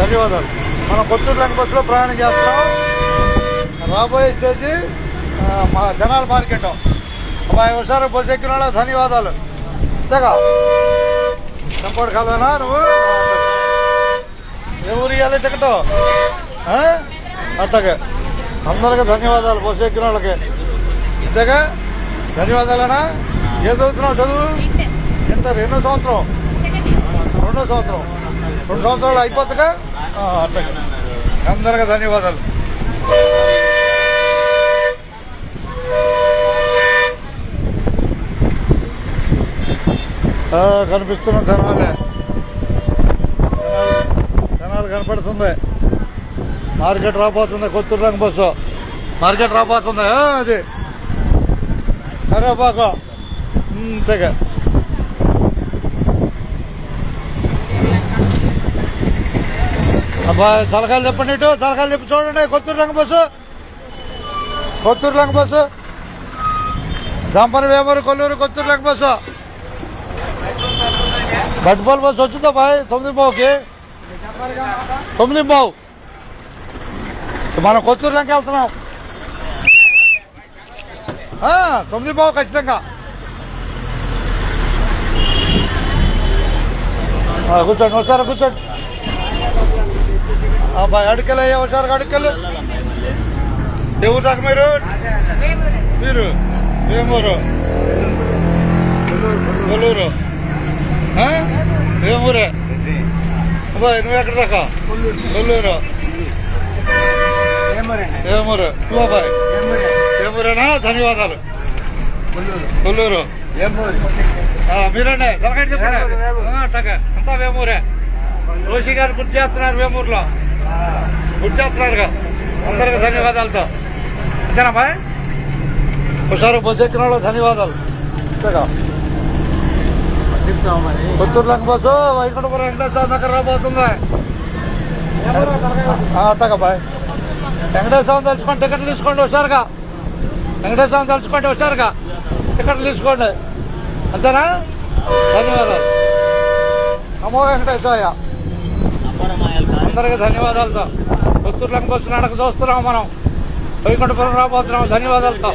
ధన్యవాదాలు. మనం కొత్తూరు లంక బస్సులో ప్రయాణం చేస్తున్నాం. రాబోయే స్టేజీ మా జనాల మార్కెట్. అబ్బాయి ఒకసారి బస్సు ఎక్కిన వాళ్ళకి ధన్యవాదాలు. అంతేగా చంపాడు కాలేనా నువ్వు? ఏ ఊరు ఇవ్వాలి టికెట్? అట్టగే అందరికీ ధన్యవాదాలు. బస్సు ఎక్కిన వాళ్ళకి అంతేగా ధన్యవాదాలేనా? ఏం చదువుతున్నావు? చదువు ఎంత? ఎన్నో సంవత్సరం? 2వ సంవత్సరం. 2 సంవత్సరాలు అయిపోతుందిగా. అట్టగే అందరికీ ధన్యవాదాలు. కనిపిస్తున్న జనాలు కనపడుతుంది. మార్కెట్ రాబోతుంది. కొత్తూరు లంక బస్సు మార్కెట్ రాబోతుంది. అది కరేపాకు అంతేగా. అబ్బాయి తలకాయలు చెప్పండి. ఇటు తలకాయలు చెప్పి చూడండి. Kotturu Lanka bus, Kotturu Lanka bus, Jampana Vemuru Kolluru Kotturu Lanka bus. Gaddipalli bus వచ్చిందా బాయ్? 9:15కి. 9:15 మనం కొత్తూరు లంక వెళ్తున్నాం. 9:15 ఖచ్చితంగా. కూర్చోండి ఒకసారి, కూర్చోండి. బాయ్ అడుకెళ్ళయ్యా ఒకసారి. అడుకెళ్ళు. ఎవరు దాకా మీరు? మీరు వేమూరు కొల్లూరు. వేమూరే. అబ్బాయి నువ్వు ఎక్కడ దాకా? కొల్లూరు. వేమూరు. నువ్వు అబ్బాయి వేమూరేనా? ధన్యవాదాలు. కొల్లూరు. మీరండి తలకాయ చెప్పండి. అట్టగా అంతా వేమూరే. రోషి గారు గుర్తు చేస్తున్నారు. వేమూరులో గుర్తు చేస్తున్నారుగా. అందరికి ధన్యవాదాలతో అంతేనా బాయ్? ఒకసారి బస్సు ఎక్కిన వాళ్ళకి ధన్యవాదాలు. అంతేగా కొత్తూరు లంక బస్సు వైకుంఠపురం వెంకటేశ్వర దగ్గర రాబోతుంది. అట్టగా బాయ్. వెంకటేశ్వరం తెలుసుకోండి. టికెట్లు తీసుకోండి హుషారుగా. వెంకటేశ్వరం తెలుసుకోండి హుషారుగా. టికెట్లు తీసుకోండి. అంతేనా? ధన్యవాదాలు. నమో వెంకటేశ్వరయ్య. అందరికీ ధన్యవాదాలతో కొత్తూరు లంక బస్సు నడక చూస్తున్నాం. మనం వైకుంఠపురం రాబోతున్నాం. ధన్యవాదాలతో.